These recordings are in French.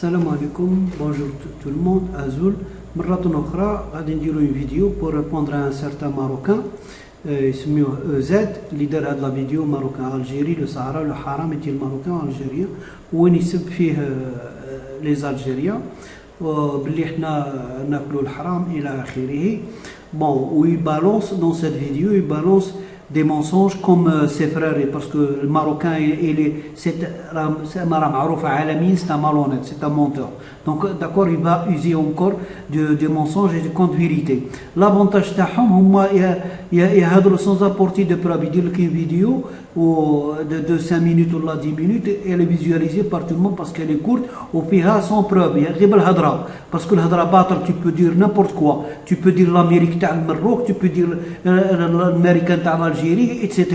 Salam alaikum, bonjour tout le monde, Azul. مرة أخرى غادي نديرو une vidéo pour répondre à un certain Marocain يسميوه زاد اللي دار هاد لا فيديو ماروكان الجيري لو سهرة لو حرام ديال الماروكان الجيريان وين يسب فيه لي زالجيريان باللي حنا ناكلو الحرام إلى آخره. Bon, où il balance dans cette vidéo, il balance des mensonges comme ses frères, parce que le Marocain, c'est un malhonnête, c'est un menteur. Donc, d'accord, il va user encore de mensonges et de contre vérité. L'avantage il y a sans apporter de preuves. Il dit qu'une vidéo de 5 minutes ou 10 minutes, elle est visualisée par tout le monde parce qu'elle est courte, ou puis sans preuve. Il y a le hadra, parce que le hadra battre, tu peux dire n'importe quoi. Tu peux dire l'Amérique تاع المروك, tu peux dire l'Américain تاع l'Algérie, etc.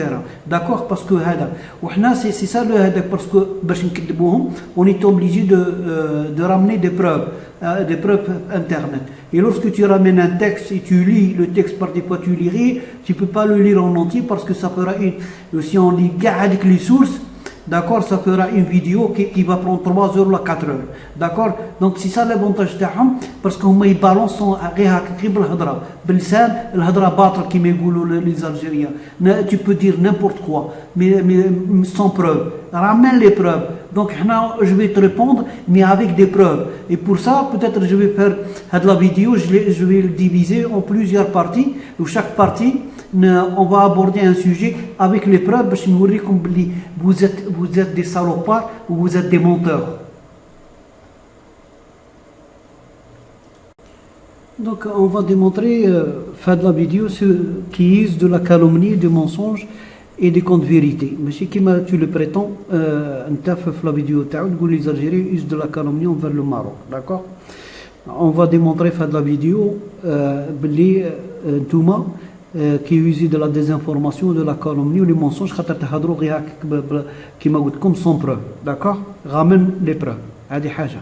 D'accord, parce que هذا وحنا c'est ça le هذاك, parce que باش نكذبوهم on est obligé de ramener des preuves internet. Et lorsque tu ramènes un texte et tu lis le texte, par des fois tu lirais, tu peux pas le lire en entier parce que ça fera si on lit avec les sources, d'accord, ça fera une vidéo qui va prendre 3 heures ou 4 heures. D'accord, donc c'est ça l'avantage تاعهم, parce qu'ils ils balancent غير هكا بالهضره باللسان, الهضره باطل كيما يقولوا les Algériens. Tu peux dire n'importe quoi mais sans preuve. Ramène les preuves. Donc je vais te répondre mais avec des preuves. Et pour ça peut-être je vais faire la vidéo, je vais le diviser en plusieurs parties, où chaque partie on va aborder un sujet avec les preuves باش نوريكم بلي vous êtes des salopards ou vous êtes des menteurs. Donc on va démontrer faire de la vidéo ce qui use de la calomnie, du mensonge et des contes vérités. Mais si comme tu le prétends, انت في la vidéo تاعو تقول les Algériens usent de la calomnie envers le Maroc. D'accord, on va démontrer faire de la vidéo بلي نتوما qui use de la désinformation, de la calomnie ou les mensonges خاطر تهضروا غير هكاك كيما قلت لكم sans preuve. D'accord, ramène les preuves. هذه حاجه.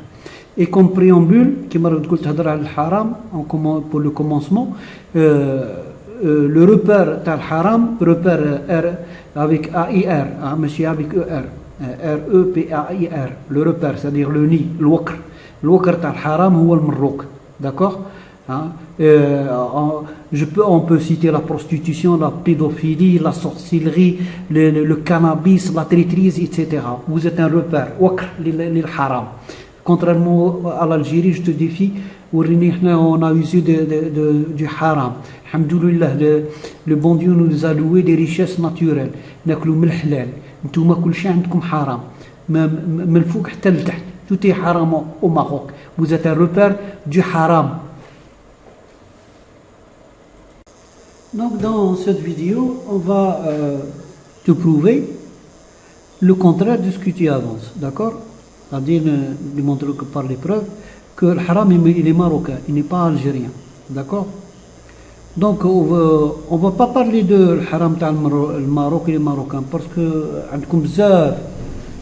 Et comme préambule, كيما تقول تهضر على الحرام pour le commencement, le repère تاع الحرام repère R avec AIR, ماشي avec ER, REPAIR, le repère, c'est-à-dire le nid, الوكر تاع الحرام هو المروك. D'accord, on peut citer la prostitution, la pédophilie, la sorcellerie, le cannabis, la traîtrise, etc. Vous êtes un repère, وكر للحرام. Contrairement à l'Algérie, je te défie, on a usé du haram. Alhamdoulilah, le bon Dieu nous a loué des richesses naturelles. ناكلوا من الحلال. نتوما كل شيء عندكم حرام. من الفوق حتى لتحت. Tout est haram au Maroc. Vous êtes un repère du haram. Donc dans cette vidéo, on va te prouver le contraire de ce que tu avances. D'accord? C'est-à-dire démontrer que par les preuves que le haram il est marocain, il n'est pas algérien. D'accord? Donc on va pas parler de le haram تاع Maroc et les Marocains, parce que عندكم بزاف,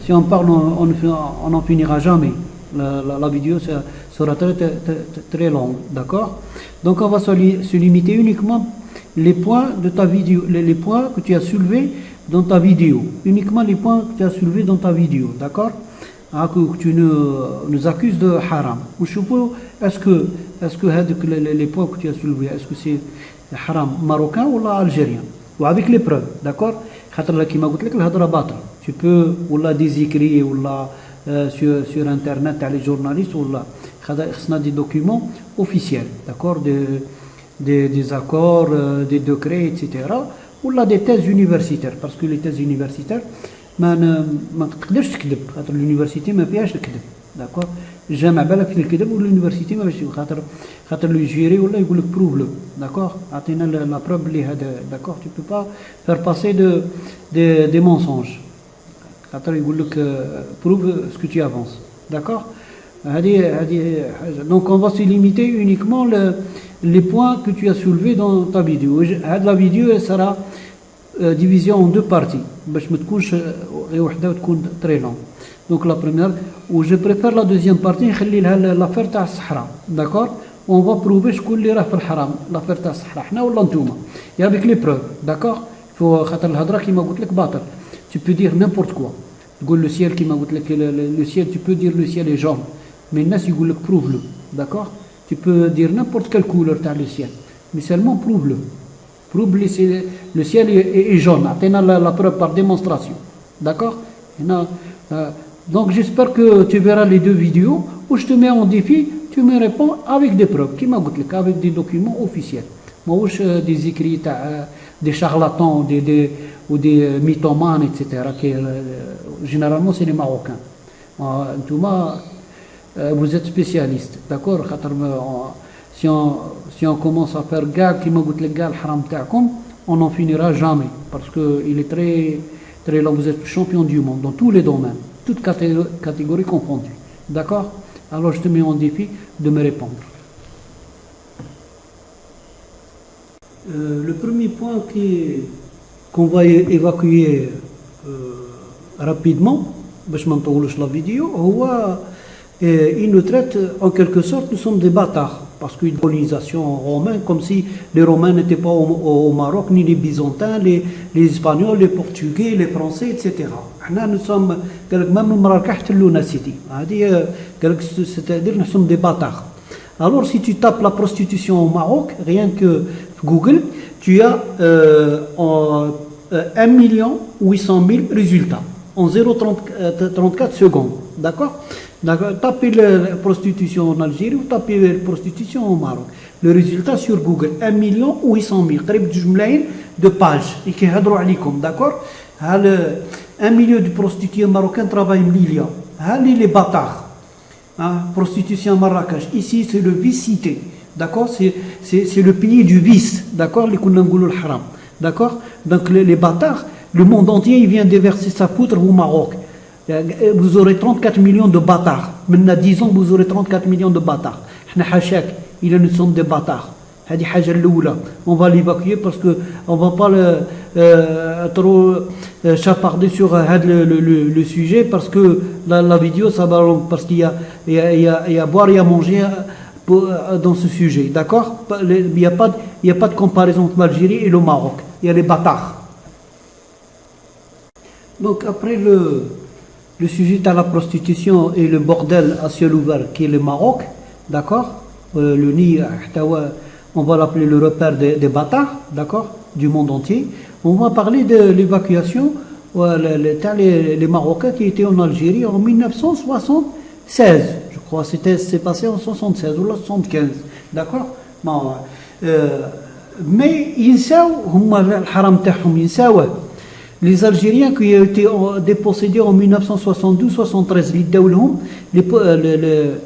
si on parle on n'en finira jamais. La vidéo sera très longue. D'accord? Donc on va se limiter uniquement les points de ta vidéo, les points que tu as soulevés dans ta vidéo, uniquement les points que tu as soulevés dans ta vidéo. D'accord? Que tu nous accuses de haram. Est-ce que les points que tu as soulevés, est-ce que c'est haram marocain ou algérien, ou avec les preuves. D'accord, tu peux ou la désécrire ou la sur internet à les journalistes ou la des documents officiels, d'accord, des accords, des décrets, etc. ou la des thèses universitaires, parce que les thèses universitaires ما تقدرش تكذب خاطر اليونيفرسيتي ما فيهاش الكذب. داكور, الجامعه بالك في الكذب واليونيفرسيتي ما باش خاطر لو جيري ولا يقول لك بروف لو. داكور, عطينا لا بروف بلي هذا. داكور, tu peux pas faire passer des mensonges خاطر يقول لك prouve ce que tu avances. D'accord, هذه donc on va se limiter uniquement les points que tu as soulevés dans ta vidéo. هذه la vidéo elle sera divisée en deux parties باش ما تكونش غير وحده وتكون très long. Donc la première, ou je préfère la deuxième partie نخلي لها l'affaire تاع الصحراء. D'accord, on va prouver شكون اللي راه في الحرام, l'affaire تاع الصحراء حنا ولا نتوما, et avec les preuves. D'accord, خاطر الهضره كيما قلت لك باطل. Tu peux dire n'importe quoi. تقول le ciel كيما قلت لك le ciel, tu peux dire le ciel est jaune. Mais الناس يقول لك prouve-le, d'accord? Tu peux dire n'importe quelle couleur t'as le ciel, mais seulement prouve-le. Prouve-le, le ciel est jaune. Atteindre la preuve par démonstration, d'accord? Donc j'espère que tu verras les deux vidéos où je te mets en défi, tu me réponds avec des preuves, qui m'a dit avec des documents officiels. Moi, des écrits, des charlatans ou des mythomanes, etc. Généralement, c'est les Marocains. Vous êtes spécialiste, d'accord? Si on commence à faire gars qui m'a dit le gars, on n'en finira jamais. Parce qu'il est très long. Vous êtes champion du monde dans tous les domaines, toutes catégories confondues. D'accord? Alors je te mets en défi de me répondre. Le premier point qu'on va évacuer rapidement, باش ما نطولوش la vidéo, il nous traite en quelque sorte, nous sommes des bâtards, parce qu'une colonisation romaine, comme si les Romains n'étaient pas au Maroc, ni les Byzantins, les Espagnols, les Portugais, les Français, etc. Nous sommes, même le Marrakech, c'est-à-dire nous sommes des bâtards. Alors si tu tapes la prostitution au Maroc, rien que Google, tu as 1 800 000 résultats en 0,34 secondes. D'accord? Tapez la prostitution en Algérie ou tapez la prostitution au Maroc. Le résultat sur Google, 1 800 000, قريب 2 ملايين de pages. Et qui يهضروا عليكم, d'accord? 1 million de prostituées marocains travaillent millions. Les bâtards. Prostitution à Marrakech. Ici, c'est le vice-cité. D'accord? C'est le pays du vice. D'accord? Les Kounangoulou haram. D'accord? Donc les bâtards, le monde entier, il vient déverser sa poutre au Maroc. Vous aurez 34 millions de bâtards. Maintenant, 10 ans, vous aurez 34 millions de bâtards. Nous sommes des bâtards. On va l'évacuer parce qu'on ne va pas trop chaparder sur le sujet parce que la vidéo, ça va long. Parce qu'il y a à boire et à manger dans ce sujet. D'accord? Il n'y a pas de comparaison entre l'Algérie et le Maroc. Il y a les bâtards. Donc, après le sujet à la prostitution et le bordel à ciel ouvert qui est le Maroc, d'accord, le nid, on va l'appeler le repère des bâtards, d'accord, du monde entier. On va parler de l'évacuation les Marocains qui étaient en Algérie en 1976, je crois, c'est passé en 76 ou 75, d'accord. Mais les Algériens qui ont été dépossédés en 1972-73,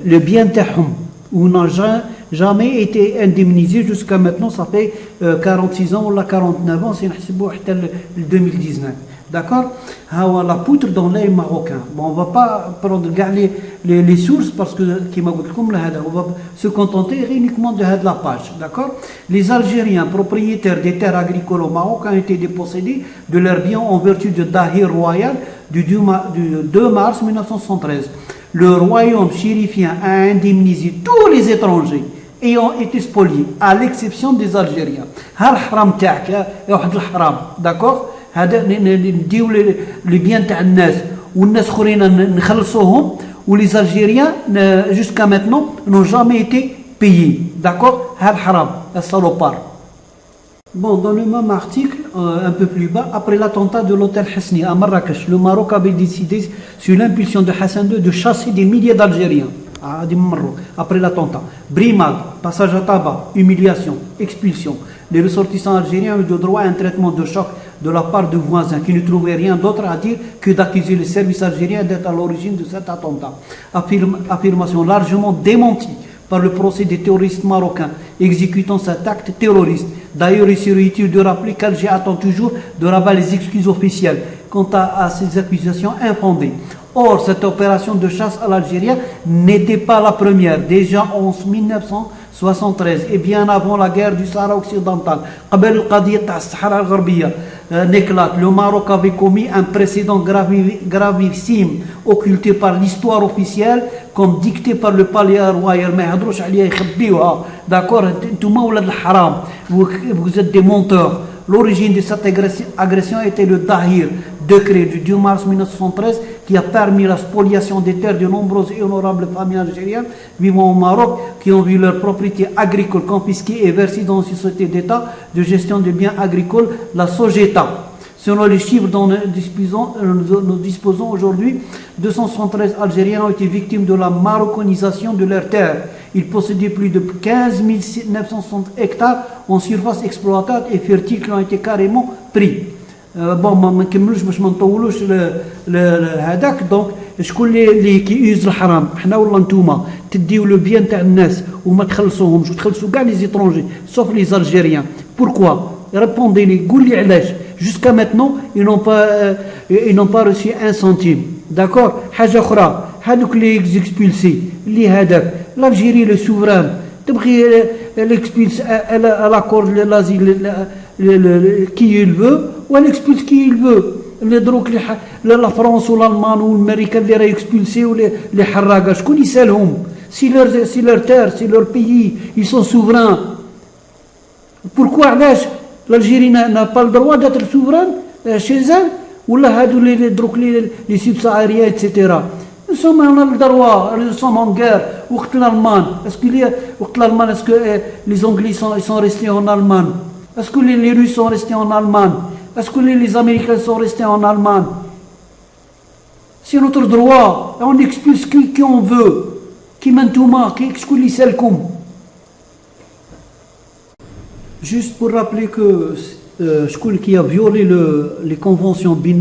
le bien où n'ont jamais été indemnisés jusqu'à maintenant, ça fait 46 ans ou 49 ans, c'est le 2019. D'accord? La poutre dans l'œil marocain. Bon, on ne va pas prendre les sources parce que, on va se contenter uniquement de la page. D'accord? Les Algériens propriétaires des terres agricoles au Maroc ont été dépossédés de leurs biens en vertu de Dahir royal du 2 mars 1973. Le royaume chérifien a indemnisé tous les étrangers ayant été spoliés, à l'exception des Algériens. D'accord? نديو les biens تاع الناس والناس اخرين نخلصوهم les Algériens jusqu'à maintenant n'ont jamais été payés. D'accord? هذا حرام, الصلوبار. Bon, dans le même article, un peu plus bas, après l'attentat de l'hôtel Hesni à Marrakech, le Maroc avait décidé, sur l'impulsion de Hassan II, de chasser des milliers d'Algériens. Après l'attentat. Brimade, passage à tabac, humiliation, expulsion. Les ressortissants algériens ont eu le droit à un traitement de choc de la part de voisins qui ne trouvaient rien d'autre à dire que d'accuser les services algériens d'être à l'origine de cet attentat. Affirmation largement démentie par le procès des terroristes marocains exécutant cet acte terroriste. D'ailleurs, il serait utile de rappeler qu'Alger attend toujours de rabat les excuses officielles quant à ces accusations infondées. Or, cette opération de chasse à l'Algérien n'était pas la première. Déjà en 1973 et bien avant la guerre du Sahara occidental, le Maroc avait commis un précédent gravissime occulté par l'histoire officielle comme dicté par le palais royal. D'accord, vous êtes des menteurs. L'origine de cette agression était le Dahir, décret du 2 mars 1973 qui a permis la spoliation des terres de nombreuses et honorables familles algériennes vivant au Maroc qui ont vu leurs propriétés agricoles confisquées et versées dans une société d'État de gestion des biens agricoles, la SOGETA. Selon les chiffres dont nous disposons aujourd'hui, 273 Algériens ont été victimes de la marocanisation de leurs terres. Ils possédaient plus de 15 960 hectares en surface exploitable et fertile qui ont été carrément pris. Bon, ما نكملوش باش ما نطولوش هذاك دونك شكون اللي كيوز الحرام حنا ولا نتوما تديو لو بيان تاع الناس وما تخلصوهمش وتخلصوا كاع لي زيترونجي سوف لي الجيريان بوركوا ريبوندي لي قول لي علاش jusqu'à maintenant ils n'ont pas reçu un centime d'accord حاجه اخرى هذوك لي اكسبولسي اللي هذاك l'Algérie le souverain تبغي l'expulse elle accorde l'asile qui il veut ou elle expulse qui il veut اللي دروك la France ou l'Allemagne ou l'Amérique اللي راه expulsé ou les حراقه شكون يسالهم si leur terre si leur pays ils sont souverains pourquoi علاش l'Algérie n'a pas le droit d'être souveraine chez elle ولا هادو اللي دروك les subsahariens etc. Nous sommes en droit, nous sommes en guerre. Est-ce que les Anglais sont restés en Allemagne? Est-ce que les Russes sont restés en Allemagne? Est-ce que les Américains sont restés en Allemagne? C'est notre droit. On expulse qui on veut. Qui m'entoure, qui exclut celle-comme. Juste pour rappeler que qui a violé les conventions bin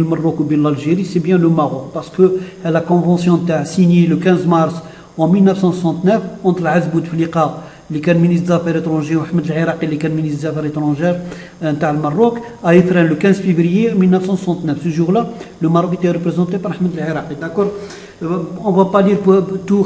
le Maroc ou bin l'Algérie, c'est bien le Maroc, parce que la convention a signé le 15 mars en 1969 entre l'Azz Bouteflika, اللي كان ministre des Affaires étrangères, وأحمد العراقي اللي كان ministre des Affaires étrangères نتاع Maroc, à Ifrane le 15 février 1969. Ce jour-là, le Maroc était représenté par Ahmed العراقي. D'accord? On va pas dire tout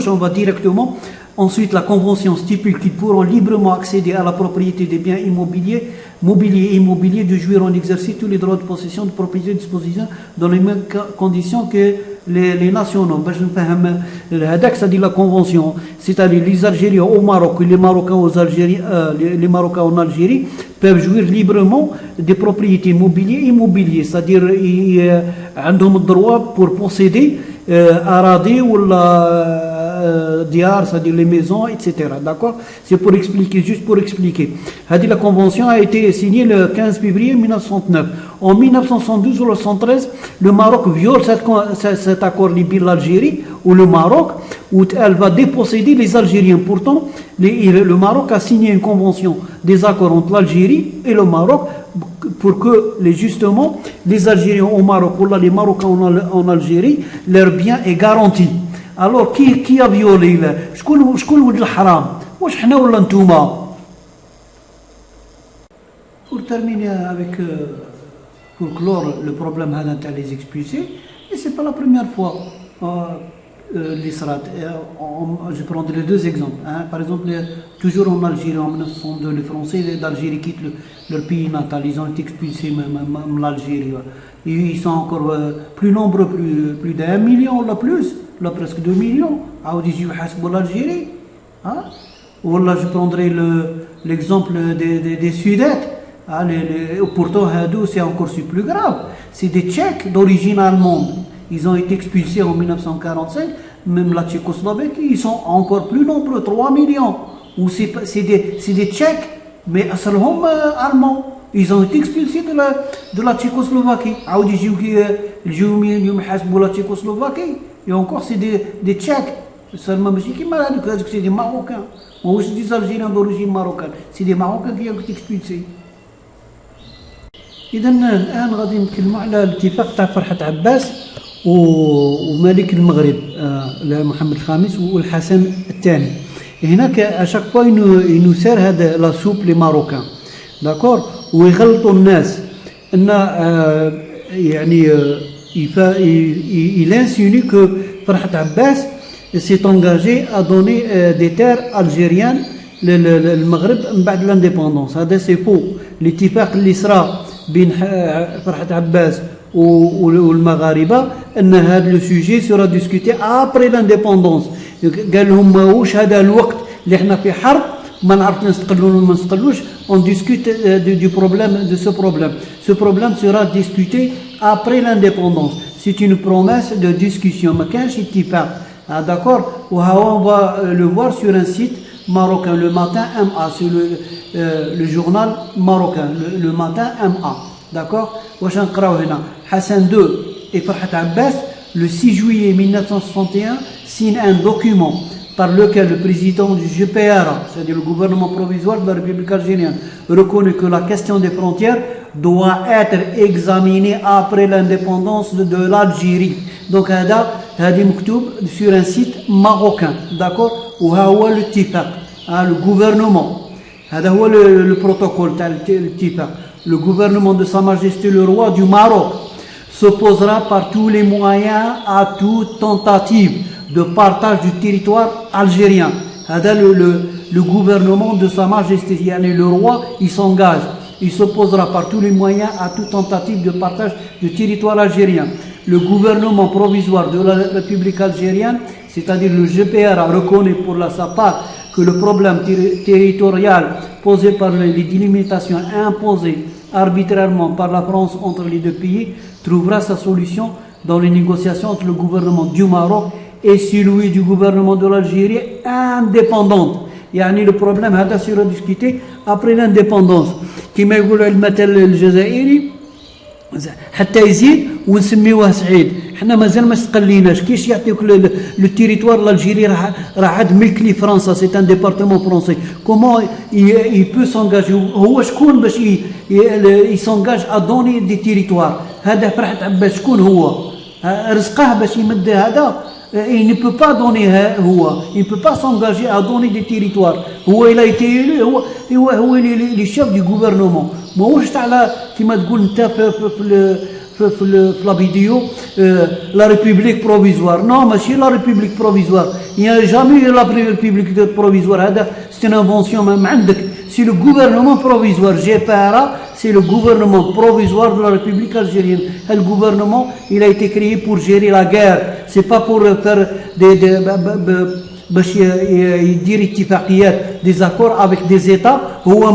on va directement. Ensuite, la convention stipule qu'ils pourront librement accéder à la propriété des biens immobiliers, mobiliers et immobiliers, de jouir en exercice tous les droits de possession, de propriété, de disposition, dans les mêmes conditions que les nationaux. C'est-à-dire la convention, c'est-à-dire les Algériens au Maroc et les Marocains aux Algériens, les Marocains en Algérie peuvent jouir librement des propriétés mobilières et immobiliers. C'est-à-dire ils ont le droit pour posséder Aradi ou la diar, c'est-à-dire les maisons, etc. D'accord? C'est pour expliquer, juste pour expliquer. La convention a été signée le 15 février 1969. En 1972 ou 1973, le Maroc viole cet accord libre l'Algérie ou le Maroc, où elle va déposséder les Algériens. Pourtant, le Maroc a signé une convention des accords entre l'Algérie et le Maroc pour que justement les Algériens au Maroc ou les Marocains en Algérie, leur bien est garanti. Alors qui a violé là? شكون ولد الحرام؟ واش حنا ولا نتوما؟ Pour terminer avec pour clore le problème هذا نتاع les expulsés, et c'est pas la première fois l'Israt. Je prendrai les deux exemples. Hein. Par exemple, toujours en Algérie en 1962, les Français d'Algérie quittent leur pays natal. Ils ont été expulsés même l'Algérie. Ils sont encore plus nombreux, plus d'1 million là plus. Là, presque 2 millions. l'Algérie. Hein? Ou là, je prendrai l'exemple des Sudètes. Hein, pourtant, c'est encore plus grave. C'est des Tchèques d'origine allemande. Ils ont été expulsés en 1945. Même la Tchécoslovaquie, ils sont encore plus nombreux, 3 millions. Ou c'est des Tchèques, mais seulement allemands. Ils ont été expulsés de la Tchécoslovaquie. La Tchécoslovaquie. Et encore, c'est des Tchèques. Seulement, c'est des Marocains. Moi aussi, des Algériens d'origine marocaine. C'est des Marocains qui ont été expulsés. إذا الآن غادي نتكلموا على الاتفاق تاع فرحة عباس وملك المغرب محمد الخامس والحسن الثاني. هناك اشاك فوا ينسار هذا لا سوب لي ماروكان داكور ويغلطوا الناس ان يعني il insinue que فرحة عباس s'est engagé à donner des terres algériennes للمغرب من بعد لانديبوندونس. هذا سي فو. الاتفاق اللي صرا بين فرحة عباس والمغاربه ان هذا لو سوجي سورا ديسكوتي ابري لانديبوندونس. قال لهم ماهوش هذا الوقت اللي احنا في حرب ما نعرف نستقلوا ولا ما نستقلوش. On discute du problème, de ce problème. Ce problème sera discuté après l'indépendance. C'est une promesse de discussion. ما كانش اتفاق. D'accord. On va le voir sur un site marocain, le matin MA, sur le journal marocain, le matin MA. D'accord. واش نقراو هنا Hassan II et Farhat Abbas le 6 juillet 1961 signe un document par lequel le président du GPRA, c'est-à-dire le gouvernement provisoire de la République algérienne, reconnaît que la question des frontières doit être examinée après l'indépendance de l'Algérie. Donc هذا مكتوب sur un site marocain, d'accord. وها هو الاتفاق, le gouvernement, هذا هو le protocole تاع الاتفاق. Le gouvernement de Sa Majesté le roi du Maroc s'opposera par tous les moyens à toute tentative de partage du territoire algérien. Le gouvernement de Sa Majesté, le roi, il s'engage. Il s'opposera par tous les moyens à toute tentative de partage du territoire algérien. Le gouvernement provisoire de la République algérienne, c'est-à-dire le GPRA, reconnaît pour sa part que le problème territorial posé par les délimitations imposées arbitrairement par la France entre les deux pays trouvera sa solution dans les négociations entre le gouvernement du Maroc et celui du gouvernement de l'Algérie indépendante. يعني le problème هذا sera discuté après l'indépendance. كما يقولوا المثل الجزائري حتى يزيد ونسميوه سعيد. حنا مازال ما استقليناش. كيش يعطيوك لو تيريتوار الجيري راه عاد ملك لي فرنسا, سي ان ديبارتمون فرونسي. كومون il peut s'engager, هو شكون باش يسونجاج ا دوني دي تيريتوار. هذا فرحت عباس شكون هو؟ رزقه باش يمد هذا. Il ne peut pas donner il ne peut pas s'engager à donner des territoires. Il a été élu, هو les chefs du gouvernement. ماهوش تاع كيما تقول انت في la vidéo la république provisoire. Non, ماشي la république provisoire. Il n'y a jamais eu la république provisoire. هذا c'est une invention même عندك. C'est le gouvernement provisoire. GPRA, c'est le gouvernement provisoire de la République algérienne. Le gouvernement, il a été créé pour gérer la guerre. C'est pas pour faire des accords avec des États. On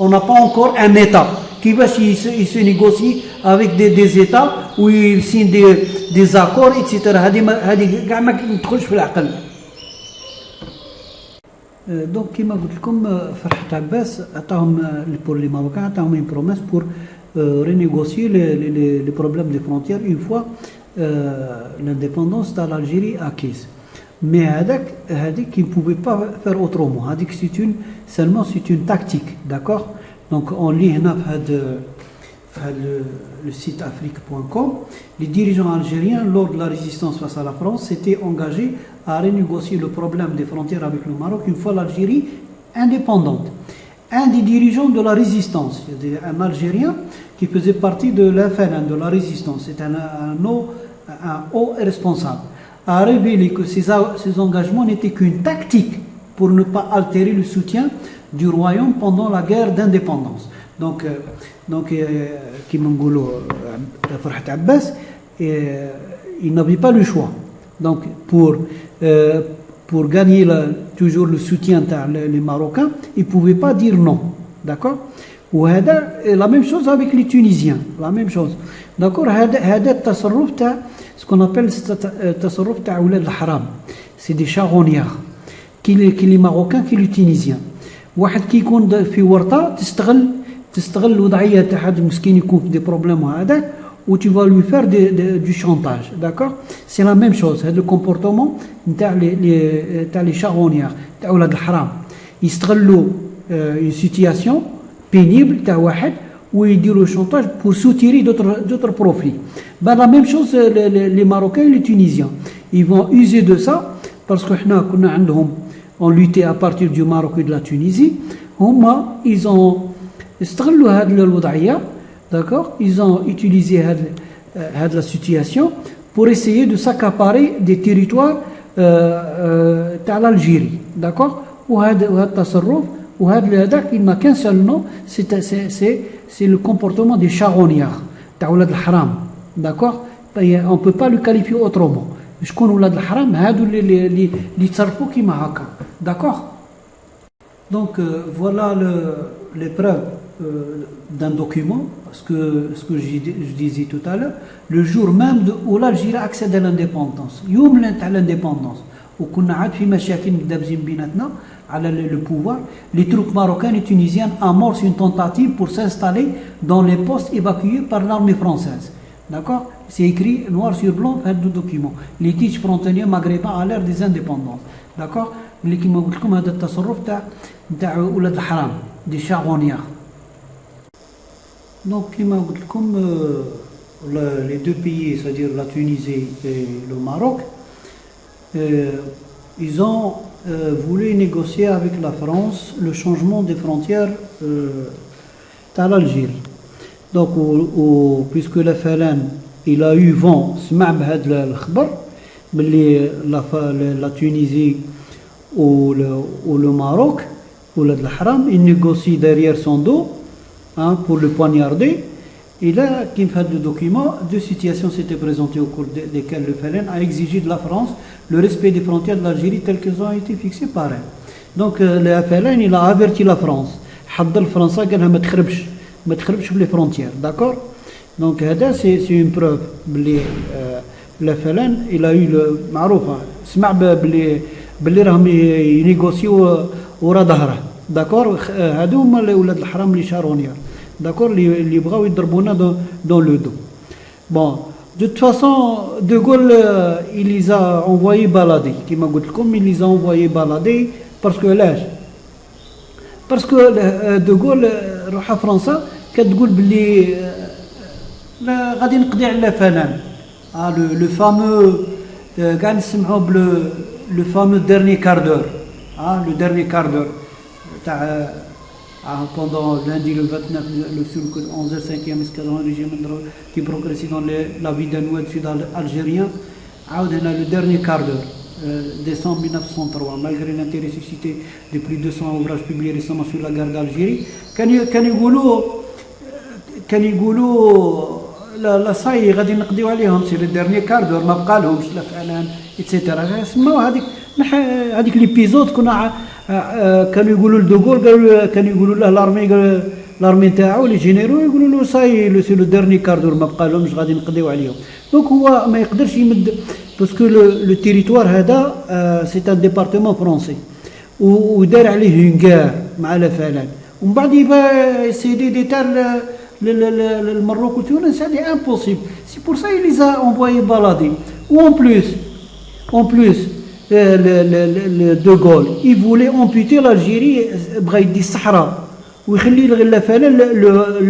n'a pas encore un État qui va se négocier avec des États où ils signent des accords, etc. هذه كاع ما تدخلش في العقل. Donc, كما قلت لكم فرحة عباس عطاهم pour les Marocains عطاهم une promesse pour renégocier les problèmes des frontières une fois l'indépendance de l'Algérie acquise. Mais هذيك qui ne pouvait pas faire autrement. هذيك c'est une tactique, d'accord. Donc on lit هنا le site afrique.com. Les dirigeants algériens, lors de la résistance face à la France, s'étaient engagés à renégocier le problème des frontières avec le Maroc une fois l'Algérie indépendante. Un des dirigeants de la résistance, un Algérien qui faisait partie de l'FNN, de la résistance, c'est un haut responsable, a révélé que ces engagements n'étaient qu'une tactique pour ne pas altérer le soutien du royaume pendant la guerre d'indépendance. Donc كما نقولوا فرحة عباس, il n'avait pas le choix. Donc pour gagner toujours le soutien des Marocains, il ne pouvait pas dire non, d'accord. وهذا la même chose avec les Tunisiens, la même chose, d'accord. هذا التصرف تاع ce qu'on appelle التصرف تاع ولاد الحرام, c'est des charognards qui les Marocains qui les Tunisiens. واحد كي يكون في ورطة تستغل الوضعيه تاع هذا المسكين يكون في دي بروبليم هذاك و tu vas lui faire du chantage, d'accord. C'est la même chose. هذا الكومبورتمون نتاع لي شاغونيير تاع ولاد الحرام يستغلوا une situation pénible تاع واحد ويديروا شونتاج pour soutirer d'autres profits. La même chose les Marocains et les Tunisiens, ils vont user de ça parce que حنا كنا عندهم on luttait à partir du Maroc et de la Tunisie. هما ils ont استغلوا هذه الوضعيه, d'accord. Ils ont utilisé la situation pour essayer de s'accaparer des territoires تاع l'Algérie, d'accord. وهذا التصرف وهذا هذاك il n'a qu'un seul nom, c'est le comportement des charognards تاع ولاد الحرام, d'accord. On peut pas le qualifier autrement. شكون ولاد الحرام؟ هادو اللي تصرفوا كيما هكا. D'accord. Donc voilà les preuves d'un document, ce que je disais tout à l'heure, le jour même où l'Algérie accède à l'indépendance, يوم تاع l'indépendance وكنا عاد في مشاكل مدابزين بيناتنا على le pouvoir, les troupes marocaines et tunisiennes amorcent une tentative pour s'installer dans les postes évacués par l'armée française. D'accord. C'est écrit noir sur blanc dans le document. Litige frontalier maghrébin à l'ère des indépendances. D'accord. اللي كيما قلت لكم هذا التصرف تاع ولاد الحرام دي شاغونيار. Donc كيما قلت لكم les deux pays, c'est-à-dire la Tunisie et le Maroc, ils ont voulu négocier avec la France le changement des frontières à l'Algérie. Donc puisque le FLN il a eu vent سمع بهذا الخبر باللي la Tunisie ou le Maroc ou le Haram, il négocie derrière son dos pour le poignarder. Et là, qui me fait le document, deux situations s'étaient présentées au cours desquelles le FLN a exigé de la France le respect des frontières de l'Algérie telles qu'elles ont été fixées par elle. Donc le FLN il a averti la France. حض الفرنسا قالها ما تخربش les frontières, d'accord. Donc c'est une preuve باللي le FLN il a eu le معروفة سمع باللي راهم ينيغوسيو ورا ظهره. داكور هادو هما ولاد الحرام لي شارونيير. D'accord, اللي بغاو يضربونا dans le dos. Bon, de toute façon, De Gaulle, il les a envoyés balader. كيما قلت لكم, il les a envoyés balader parce que l'âge. Parce que De Gaulle روح فرنسا كتقول باللي غادي نقضي على فلان. Le fameux كاع نسمعوا le fameux dernier quart d'heure. Le dernier quart d'heure. Pendant lundi le 29, le 11e escadron régiment qui progressait dans la vie d'un ouest sud-algérien, le dernier quart d'heure, décembre 1903, malgré l'intérêt suscité de plus de 200 ouvrages publiés récemment sur la guerre d'Algérie, كان يقولوا لا صاي غادي نقضيو عليهم سي لو ديرني كار دور ما بقى لهمش لا فعلا ايتترا. سماو هذيك ليبيزود كنا كانوا يقولوا لدوغول كانوا يقولوا له لارمي تاعو لي جينيرو يقولوا له صاي سي لو ديرني كار دور ما بقى لهمش غادي نقضيو عليهم. دونك هو ما يقدرش يمد باسكو لو تيريتوار هذا سي ان ديبارتمون فرونسي ودار عليه هنكار مع لا فعلا ومن بعد يبا سيدي ديتار le Maroc ou Tunis, c'est impossible. C'est pour ça qu'il les a envoyés balader. Ou en plus, De Gaulle, il voulait amputer l'Algérie, du Sahara, ou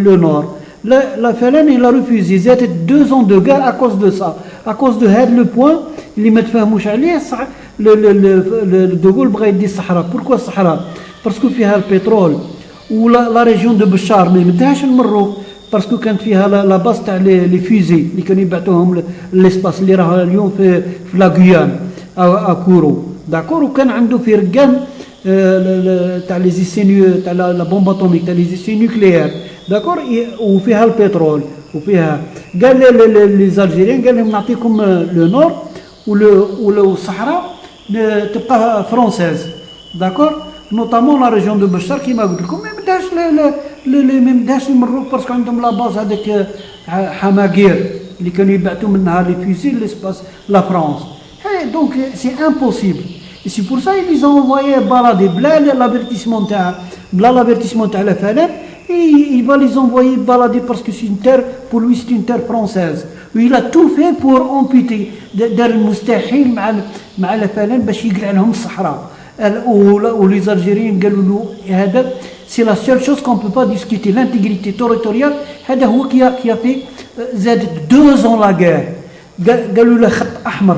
le nord. La Falan, il a refusé. C'était 2 ans de guerre à cause de ça. À cause de le point, il m'a fait De Gaulle, du Sahara. Pourquoi Sahara? Parce qu'il y a le pétrole. Ou la région de Béchar, mais متاعش المروك باسكو كانت فيها لا باس تاع لي فيزي اللي كانوا يبعثوهم للاسباس اللي راه اليوم في لا غيان اكورو. داكور. وكان عنده في ركان تاع لي زيسينيو تاع لا بومب اتوميك تاع لي زيسي نوكليير. داكور. وفيها البترول وفيها قال لي زالجيريان قال لهم نعطيكم لو نور والصحراء تبقى فرونسيز. داكور. نوطامون لا ريجيون دو بشار كيما قلت لكم ما بداش المروك باسكو عندهم لا باز هذاك حماقير اللي كانوا يبعثوا منها لي فيزي ليسباس لا فرانس. دونك سي امبوسيبل. سي بور سا ils ont envoyé balader بلا l'avertissement تاع la فلان. Il va les envoyer balader parce que c'est une terre, pour lui c'est une terre française. Il a tout fait pour amputer دار المستحيل مع la فلان باش يقلع لهم الصحراء. Ou les Algériens disent c'est la seule chose qu'on ne peut pas discuter, l'intégrité territoriale. Qui a fait 2 ans la guerre.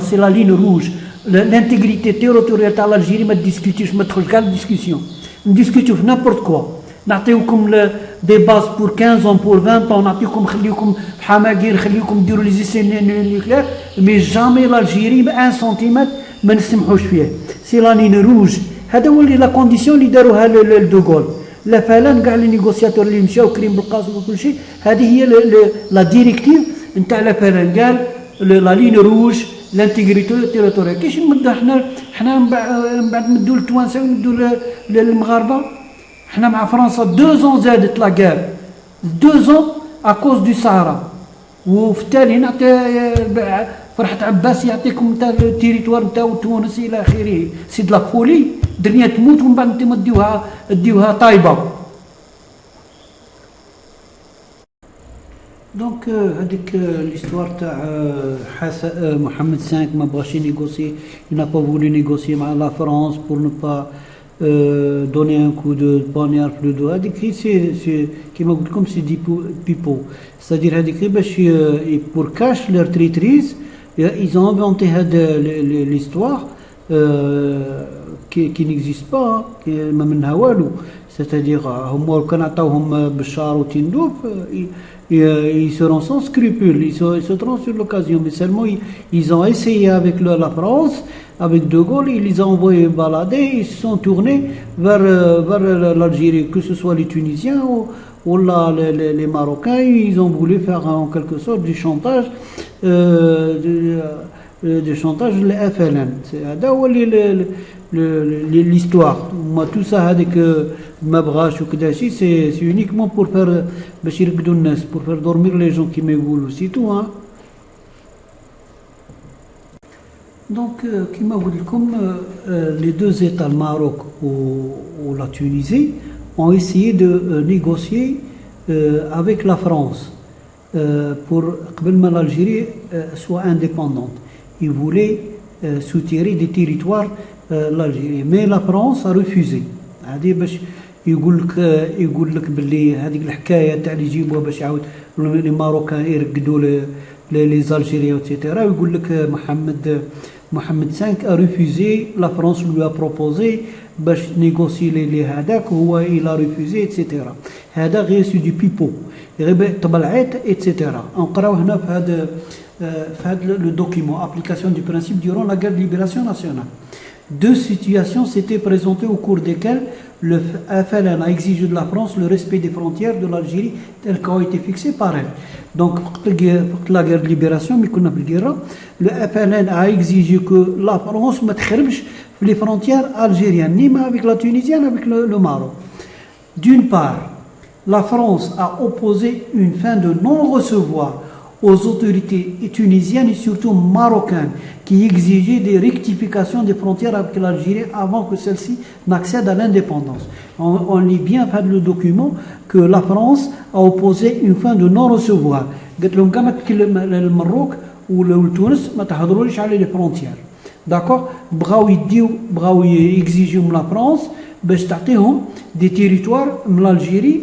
C'est la ligne rouge. L'intégrité territoriale de l'Algérie, ما discutez, ما تدخلش كاع discussion. On discute n'importe quoi. نعطيوكم des bases pour 15 ans, pour 20 ans, نعطيوكم خليوكم حماقير, خليوكم ديروا les essais nucléaires, mais jamais l'Algérie 1 centimètre ما نسمحوش فيه. سي لا لين روج. هذا هو اللي لا كونديسيون اللي داروها لدو غول. لا فلان كاع لي نيغوسياتور اللي مشاو كريم بالقاسم وكل شيء هذه هي لا ديريكتيف نتاع لا فلان قال لا لين روج لانتيغريتي تيريتوريال. كاش نمد حنا من بعد نمدوا للتوانسه ونمدوا للمغاربه. حنا مع فرنسا 2 ans زادت لا غير 2 ans اكوز دو سهرة. وفي التالي نعطي فرحة عباس يعطيكم نتا التيريتوار نتاعو تونس الى اخره. سي دو لا فولي الدنيا تموت ومن بعد نتوما ديوها طايبه. دونك هذيك ليستوار تاع محمد 5 ما بغاش ينيغوسي n'a pas voulu négocier مع لا فرانس pour ne pas donner un coup de poignard في le dos. هذيك سي كيما قلت لكم سي دي بيبو c'est-à-dire هذيك باش pour cache leur traîtrise ils ont inventé هذا l'histoire qui n'existe pas ما منها والو. c'est-à-dire هما لو كان عطاوهم بشار وتندوف ils seront sans scrupules, ils sauteront sur l'occasion. Mais seulement ils ont essayé avec la France, avec De Gaulle, ils les ont envoyés balader, ils se sont tournés vers l'Algérie, que ce soit les Tunisiens ou les Marocains. Ils ont voulu faire en quelque sorte du chantage, le FLN. C'est l'histoire. Moi, tout ça, avec Mabrache ou Kedachi, c'est uniquement pour faire Bachir Gdounes, pour faire dormir les gens qui m'égoulent, c'est tout. Hein. Donc, qui m'a dit comme les deux États, le Maroc ou la Tunisie, ont essayé de négocier avec la France pour que l'Algérie soit indépendante. Ils voulaient soutirer des territoires l'Algérie, mais la France a refusé. هذه باش يقول لك باللي هذيك الحكايه تاع اللي يجيبوها باش يعاود لي ماروكان يرقدوا لي زالجيريا ايتترا. ويقول لك محمد 5 a refusé, la France lui a proposé باش نيغوسي لي هذاك هو il a refusé etc. هذا غير سي دو بيبو غير طبلعات ايتترا. نقراو هنا في هذا لو دوكيمون application du principe durant la guerre de libération nationale. Deux situations s'étaient présentées au cours desquelles le FLN a exigé de la France le respect des frontières de l'Algérie telles qu'ont été fixées par elle. Donc, la guerre de libération, le FLN a exigé que la France ne mette les frontières algériennes, ni même avec la Tunisie, ni avec le Maroc. D'une part, la France a opposé une fin de non-recevoir aux autorités tunisiennes et surtout marocaines qui exigeaient des rectifications des frontières avec l'Algérie avant que celle-ci n'accède à l'indépendance. On lit bien dans le document que la France a opposé une fin de non-recevoir. قالت لهم كما تكلم المروك والتونس ما تحضروليش على لي فrontières. داكور بغاو يكزيجيو من لا فرانس باش تعطيهم دي تيريتوار من l'Algérie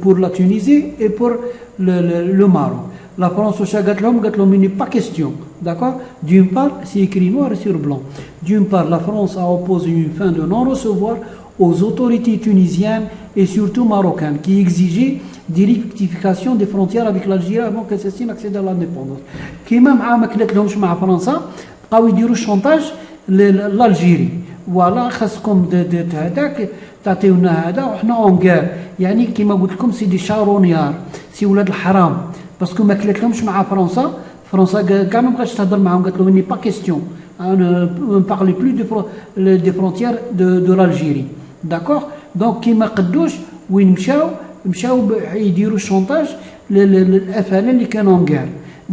pour la Tunisie et pour le Maroc. La France il n'est pas question. D'accord. D'une part, c'est écrit noir sur blanc. D'une part, la France a opposé une fin de non-recevoir aux autorités tunisiennes et surtout marocaines qui exigeaient des rectifications des frontières avec l'Algérie avant que celle-ci n'accède à l'indépendance. Qui même ما كلاتلهمش مع فرنسا بقاو يديروا الشونتاج للألجيري. فوالا خاصكم هذاك تعطيونا هذا وحنا اون غير. يعني كيما قلت لكم سي دي شارونيار سي ولاد الحرام باسكو ما كلاتلهمش مع فرنسا كاع ما بغاتش تهضر معاهم. قالت لهم ني با كيستيون ne parlez plus des frontières de l'Algérie. D'accord. Donc كيما قدوش وين مشاو يديروا الشونتاج للأفلان اللي كانوا اون غير.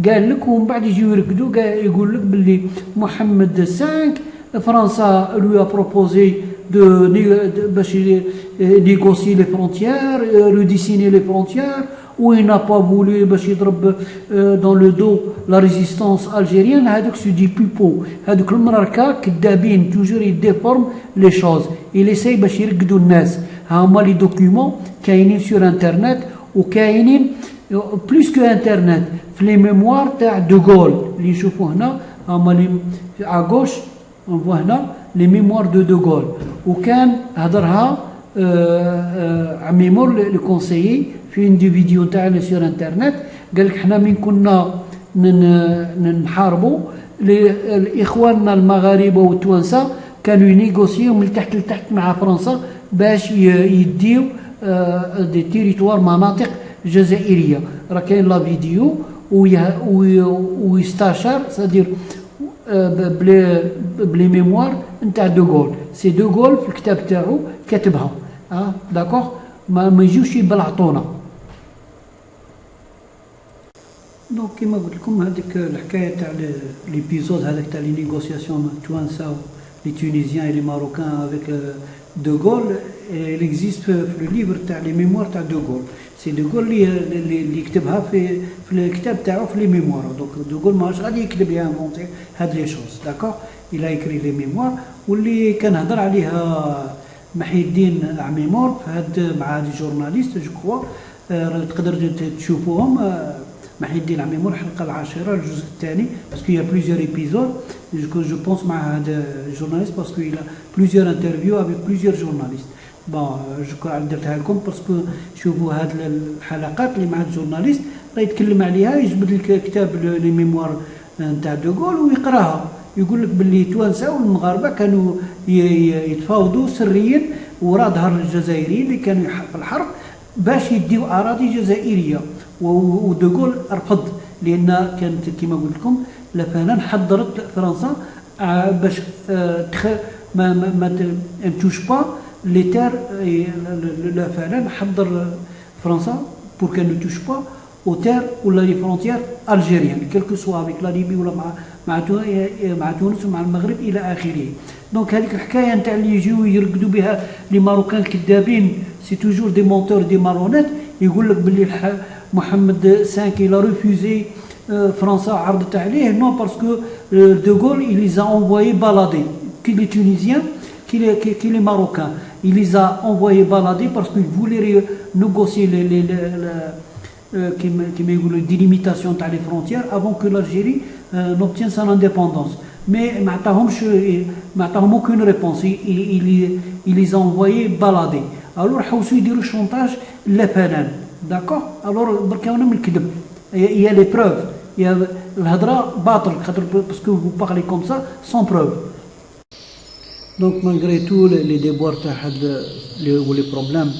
قال لك ومن بعد يجيو يرقدوا يقول لك باللي محمد 5 فرنسا lui a proposé de négocier les frontières, redessiner les frontières, où il n'a pas voulu dans le dos la résistance algérienne. هذوك سو دي بيبو هذوك المراركا كدابين توجور يديفورم لي شوز. il essaye باش يرقدوا الناس. هما لي دوكيومون كاينين سور انترنت وكاينين بلوس كو انترنت في لي ميموار تاع دوغول اللي نشوفوا هنا. هما لي à gauche on voit هنا les mémoires de De Gaulle وكان هضرها عميمور لو كونسيي في دي فيديو تاعنا سير انترنت. قال لك حنا من كنا نحاربوا اخواننا المغاربه والتوانسه كانوا ينيغوسيو من تحت لتحت مع فرنسا باش يديو دي تيريتوار مناطق جزائريه. راه كاين لا فيديو ويستشار سادير بلي ميموار نتاع دوغول. سي دوغول في الكتاب تاعو كاتبها داكوغ، ما يجيوش يبلعطونا. دونك كيما قلت لكم هذيك الحكايه تاع ليبيزود هذاك تاع لي نيغوسياسيون توانسا لي تونيزيان اي لي ماروكان افيك دوغول، il existe في الليفر تاع لي ميموار تاع دوغول. سي دوغول اللي كتبها في الكتاب تاعو في لي ميموار. دونك دوغول ماهوش غادي يكتب يانفونتي هاد لي شوز داكوغ، il a écrit لي ميموار واللي كان هضر عليها محي الدين عميمور في هاد مع هاد جورناليست جو كخوا. تقدر تشوفوهم محي الدين عميمور الحلقه العاشره الجزء الثاني باسكو يا بليزيور ايبيزود جو بونس مع هذا الجورناليست باسكو يلا بليزيور انترفيو افيك بليزيور جورناليست. بون جو درتها لكم باسكو شوفوا هاد الحلقات اللي مع الجورناليست راه يتكلم عليها، يجبد لك كتاب لي ميموار نتاع دوغول ويقراها، يقول لك باللي توانسه والمغاربه كانوا يتفاوضوا سريا وراء ظهر الجزائريين اللي كانوا في الحرب باش يديو اراضي جزائريه، ودوغول رفض لان كانت كما قلت لكم فعلا حضرت فرنسا باش ما تمشوش با لي تير. فعلا حضر فرنسا بور كان نتوش با او تير ولا لي فرونتيير الجيريان كيلكو سوا افيك لا ليبي ولا مع تونس ومع المغرب الى اخره. دونك هذيك الحكايه نتاع اللي يجيو يرقدوا بها لي ماروكان الكذابين سي توجور دي مونتور دي مارونيت. يقول لك باللي محمد 5 il a refusé فرنسا عرضت عليه نو باسكو دوغول il les a envoyés balader que les Tunisiens que les Marocains il les a envoyés balader parce qu'il voulait négocier كما يقولوا ديليميتاسيون تاع لي فرونتيير avant que l'Algérie n'obtienne son indépendance. Mais ما عطاهم aucune réponse. il les a envoyés balader. alors حوسوا يديروا شونتاج لفنان داكوغ. alors بركاونا من الكذب il y a les preuves. الهضره باطل خاطر باسكو vous parlez comme ça sans preuve. donc malgré tout les déboires تاع هاد ou les problèmes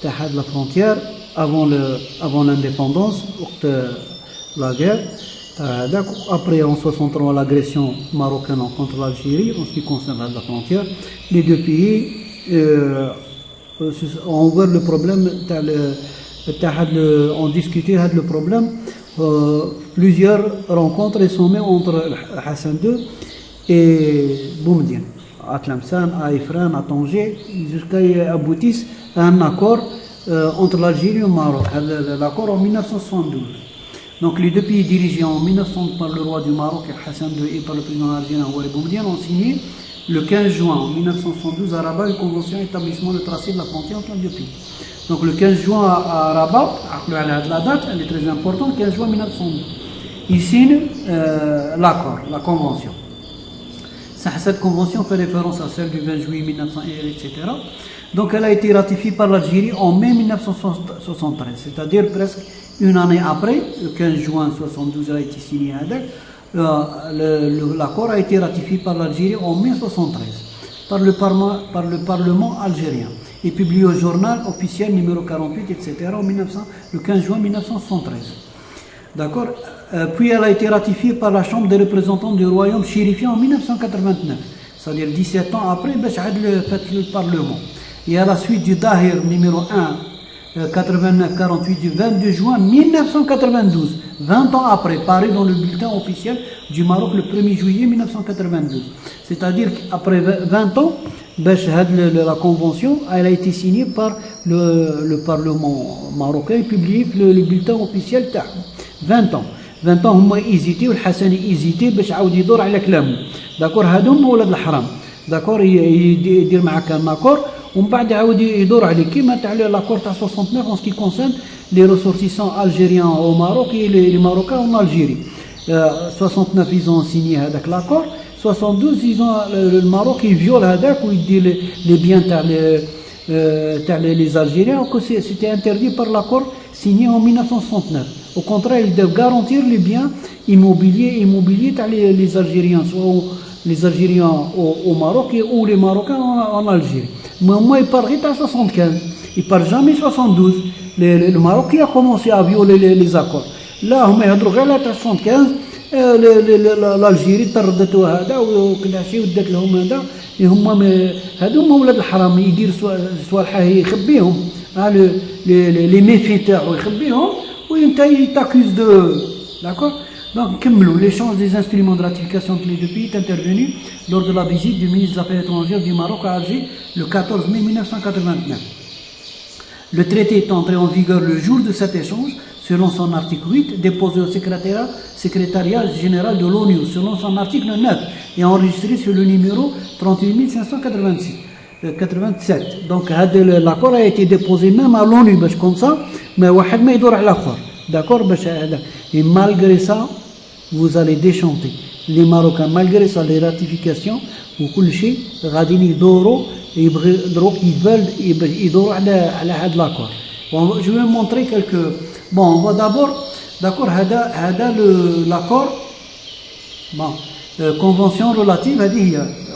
تاع هاد la frontière avant l'indépendance وقت la guerre après en 63 l'agression marocaine contre l'Algérie en ce qui concerne la frontière. Les deux pays ont ouvert le problème ont discuté le problème. Plusieurs rencontres et sommets entre Hassan II et Boumediene à Tlemcen, à Ifrane, à Tanger, jusqu'à aboutissent à un accord entre l'Algérie et le Maroc, l'accord en 1972. Donc les deux pays dirigés en 1900 par le roi du Maroc Hassan II et par le président algérien Oualy Boumediene ont signé le 15 juin 1972 à Rabat une convention établissement le tracé de la frontière entre les deux pays. Donc le 15 juin à Rabat, la date elle est très importante, 15 juin 1972, ils signent l'accord, la convention. Cette convention fait référence à celle du 20 juillet 1901, etc. Donc elle a été ratifiée par l'Algérie en mai 1973, c'est-à-dire presque une année après, le 15 juin 1972, elle a été signée avec. L'accord a été ratifié par l'Algérie en mai 1973 par le Parlement algérien et publié au journal officiel numéro 48, etc. le 15 juin 1973. D'accord. Puis elle a été ratifiée par la Chambre des représentants du royaume chérifien en 1989, c'est-à-dire 17 ans après, le Parlement. Et à la suite du Dahir numéro 1, 89-48 du 22 juin 1992, 20 ans après, paru dans le bulletin officiel du Maroc le 1er juillet 1992. C'est-à-dire qu'après 20 ans, la convention elle a été signée par le Parlement marocain et publiée le bulletin officiel. 20 ans. 20 ans هما ايزيتي والحسني ايزيتي باش عاود يدور على كلامه. داكور هادو هما ولاد الحرام. داكور يدير معاك ان اكور ومن بعد يعاود يدور عليه كيما تاع لاكور تاع 69 en ce qui concerne les ressortissants algériens au Maroc et les Marocains en Algérie. 69 ils ont signé هذاك l'accord. 72 ils ont le Maroc il viole هذاك ويدي les biens تاع les Algériens que c'était interdit par l'accord signé en 1969. Au contraire, ils doivent garantir les biens immobiliers les Algériens, soit les Algériens au Maroc ou les Marocains en Algérie. Mais moi, il parle à 75, il ne parle jamais 72. Le Maroc qui a commencé à violer les accords. Là, on a 75, الجيري طردتو هذا وكل شيء ودات لهم هذا هذوما ولاد الحرام يدير صوالحه يخبيهم لي ميفي تاعو يخبيهم وانت يتاكوز دو داكور. Donc, l'échange des instruments de ratification entre les deux pays est intervenu lors de la visite du ministre des Affaires étrangères du Maroc à Alger le 14 mai 1989. Le traité est entré en vigueur le jour de cet échange, selon son article 8, déposé au secrétariat général de l'ONU, selon son article 9, et enregistré sur le numéro 38587. Donc, l'accord a été déposé même à l'ONU, comme ça, mais واحد ما يدور على الآخر. D'accord? Et malgré ça, vous allez déchanter. Les Marocains, malgré ça, les ratifications, ou كل شيء غاديين يدوروا يدوروا على هذا l'accord. Bon, je vais montrer quelques. Bon, on va d'abord, d'accord, l'accord, bon, convention relative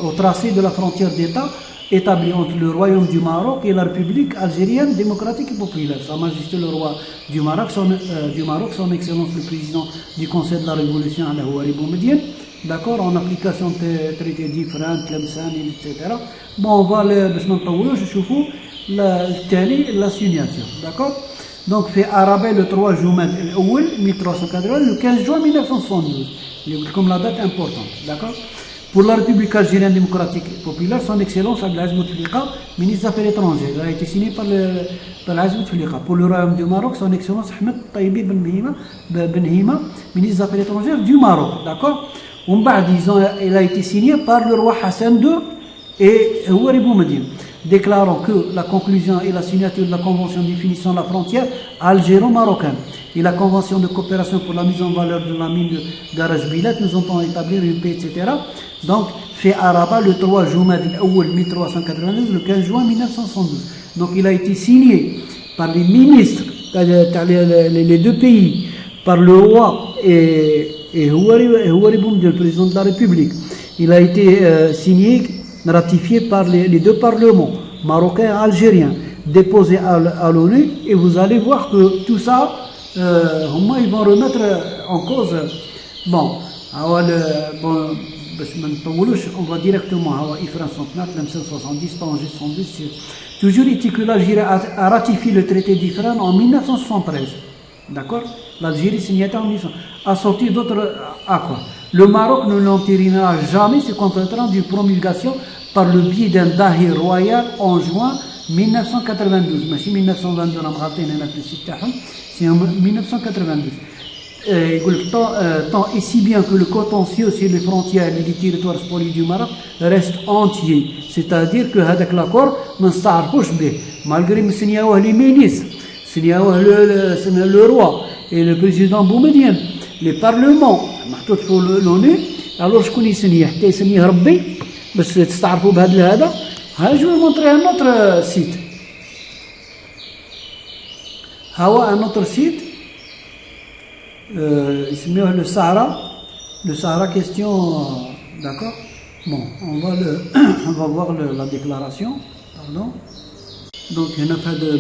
au tracé de la frontière d'État établi entre le Royaume du Maroc et la République algérienne démocratique et populaire. Sa Majesté le Roi du Maroc, son Excellence le Président du Conseil de la Révolution, Houari Boumediene, d'accord, en application de traités différents, etc. Bon, on va la signature, d'accord. Donc, fait Arabais le 3 juin 1380, le 15 juin 1972, comme la date importante, d'accord. Pour la République algérienne démocratique et populaire, son Excellence Abdelaziz Bouteflika, ministre des Affaires étrangères, il a été signé par Abdelaziz Bouteflika. Pour le Royaume du Maroc, son Excellence Ahmed Taïbi Ben Hima, ministre des Affaires étrangères du Maroc, d'accord. Il a été signé par le roi Hassan II et Houari Boumediene, déclarant que la conclusion et la signature de la convention définissant la frontière algéro-marocaine et la convention de coopération pour la mise en valeur de la mine de Garage Bilet nous entend établir une paix, etc. Donc, fait à Rabat le 3 juin 1392, le 15 juin 1972. Donc, il a été signé par les ministres, les deux pays, par le roi et Houari Boumediene, le président de la République. Il a été signé, ratifié par les deux parlements, marocains et algériens, déposé à l'ONU, et vous allez voir que tout ça, ils vont remettre en cause. Bon, on va directement à IFRAN 69, l'MC 70, Tanger 70. Toujours est-il que l'Algérie a ratifié le traité d'IFRAN en 1973. D'accord? L'Algérie signataire en 1900 a sorti d'autres accords. Le Maroc ne l'entérinera jamais se contentant d'une promulgation par le biais d'un dahi royal en juin 1992. Mais 1922, c'est en 1992. Tant et si bien que le contentieux sur les frontières et les territoires spoliés du Maroc reste entier. C'est-à-dire que avec l'accord, malgré les ministres, le roi et le président Boumediene, les parlements, l'ONU, alors je connais ce Rabbi, بس تستعرفوا بهذا هذا. Je vais montrer un autre site. Un autre site. اسمه le Sahara question, d'accord. Bon, on va voir la déclaration, pardon. Donc, il y a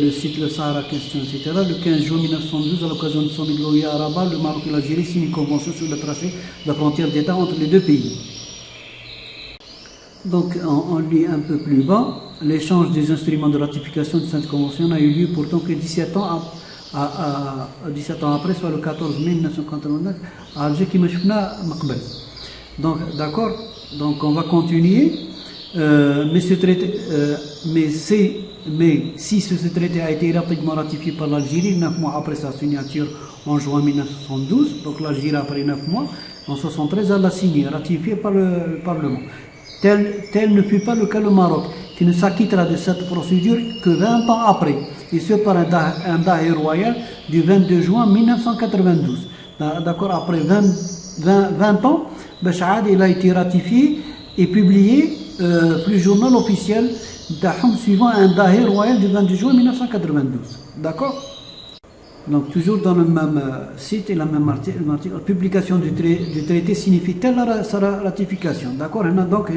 le site Le Sahara question, etc. Le 15 juin 1912, à l'occasion de son gloire à Rabat, le Maroc et l'Algérie signent une convention sur le tracé de la frontière d'État entre les deux pays. Donc, on lit un peu plus bas. L'échange des instruments de ratification de cette convention a eu lieu pourtant que 17 ans après, soit le 14 mai 1989, à Alger, qui m'a Makbel. Donc, d'accord. Donc, on va continuer. Mais si ce traité a été rapidement ratifié par l'Algérie 9 mois après sa signature en juin 1972, donc l'Algérie après 9 mois, en 1973, elle l'a signé, ratifié par le Parlement. Tel ne fut pas le cas le Maroc, qui ne s'acquittera de cette procédure que 20 ans après, et ce par un dahi royal du 22 juin 1992. D'accord, après 20 ans, Bachad, il a été ratifié et publié plus journal officiel suivant un dahi royal du 22 juin 1992. D'accord. Donc toujours dans le même site et la même article, publication du traité signifie-t-elle sa ratification? D'accord. Donc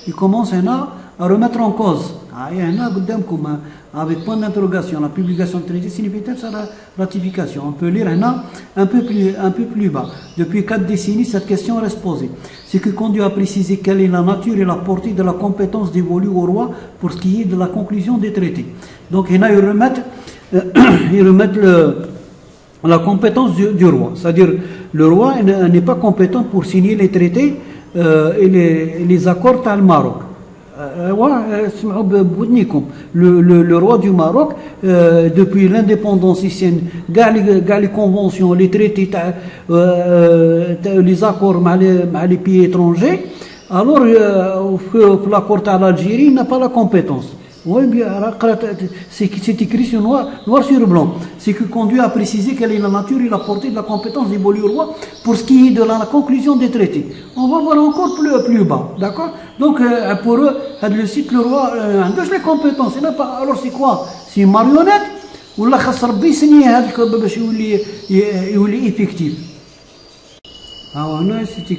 il commence à remettre en cause هنا قدامكم avec point d'interrogation. La publication de traité signifie sa ratification. On peut lire هنا un peu plus bas. Depuis 4 décennies, cette question reste posée. Ce qui conduit à préciser quelle est la nature et la portée de la compétence dévolue au roi pour ce qui est de la conclusion des traités. Donc هنا ils remettent la compétence du roi. C'est-à-dire le roi n'est pas compétent pour signer les traités et les accords تاع الماروك. Le roi du Maroc, depuis l'indépendance ici, les conventions, les traités, les accords avec les pays étrangers, alors l'accord à l'Algérie n'a pas la compétence. Oui, bien, c'est écrit sur noir sur blanc. Ce qui conduit à préciser quelle est la nature et la portée de la compétence dévolue au roi pour ce qui est de la conclusion des traités. On va voir encore plus bas, d'accord? Donc, pour eux, le site, le roi, a les compétences. Il n'a pas. Alors, c'est quoi? C'est une marionnette ou la chasse rabbi signé باش يولي effectif. Alors, c'est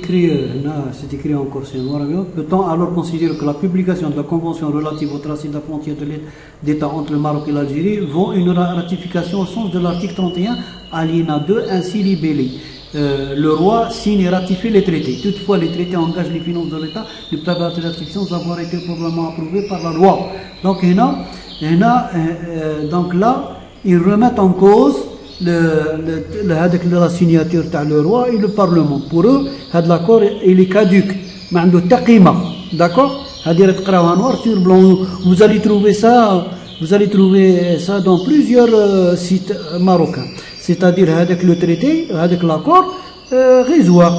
écrit encore sur noir et blanc. Peut-on alors considérer que la publication de la convention relative au tracé de la frontière d'État entre le Maroc et l'Algérie vaut une ratification au sens de l'article 31, alinéa 2, ainsi libellé. Le roi signe et ratifie les traités. Toutefois, les traités engagent les finances de l'État. Les préparatoires de ratification doivent avoir été probablement approuvés par la loi. Donc là, ils remettent en cause la signature de le roi et le Parlement. Pour eux, l'accord il est caduc. Mais il y a un d'accord? Noir sur blanc. Vous allez trouver ça dans plusieurs sites marocains. C'est-à-dire avec le traité, avec l'accord, غيزواق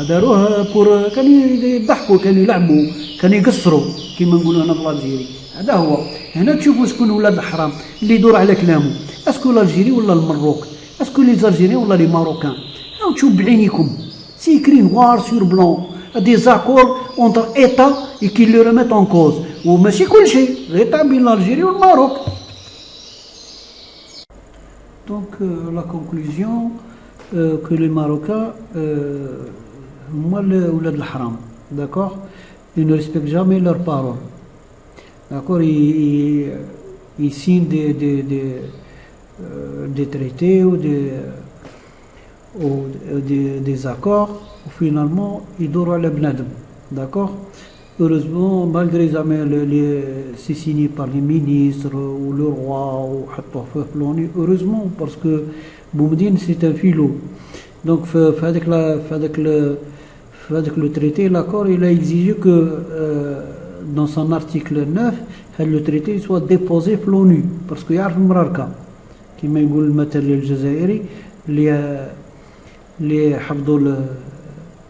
داروه pour كانوا يضحكوا كانوا يلعبوا كانوا يقصروا كما نقولوا هنا بالالجيري. هذا هو. هنا تشوفوا شكون ولاد الحرام اللي يدور على كلامه. اسكو الالجيري ولا المروك؟ اسكو لي زالجيريين ولا لي ماروكان؟ راهو تشوف بعينيكم. سي écrit noir sur blanc. Des accords entre États et qui le remettent en cause. وماشي كل شيء. l'État بين الالجيري والماروك. Donc la conclusion que les Marocains, moi le haram, d'accord, ils ne respectent jamais leurs paroles, d'accord, ils signent des traités ou des accords où finalement ils dorent à l'abnadem, d'accord. Heureusement, malgré jamais c'est signé par les ministres ou le roi ou heureusement, parce que Boumdine c'est un philo. Donc, avec le traité, l'accord, il a exigé que dans son article 9, le traité soit déposé pour l'ONU. Parce qu'il y a un مراركة كما يقول المثل الجزائري اللي حفظوا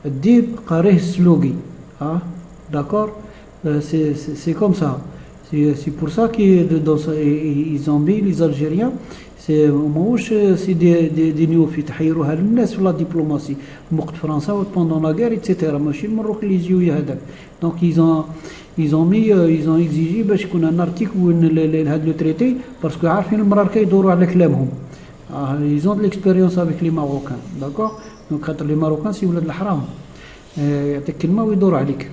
الديب قاريه السلوقي. D'accord, c'est comme ça. C'est pour ça qu'ils ont mis les Algériens. C'est des néophytes. حيروها للناس في la diplomatie. وقت فرنسا pendant la guerre, etc. ماشي المروك اللي يجيو يهدك. Donc ils ont exigé باش يكون un article وين هذا le traité parce que عارفين المراركة يدوروا على كلامهم. Ils ont de l'expérience avec les Marocains. D'accord. Donc خاطر les Marocains c'est ولاد الحرام. يعطيك كلمة ويدور عليك.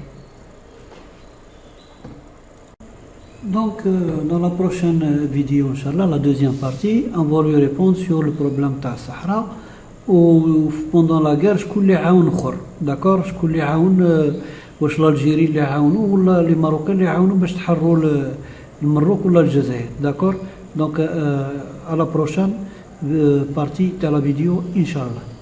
Donc, dans la prochaine vidéo, Inch'Allah, la deuxième partie, on va lui répondre sur le problème de Sahara ou pendant la guerre, je connais un autre, d'accord? Je connais un واش l'Algérie اللي عاونوا ولا les Marocains اللي عاونوا باش تحرروا المروك ولا الجزائر, d'accord? Donc, à la prochaine partie de la vidéo, Inch'Allah.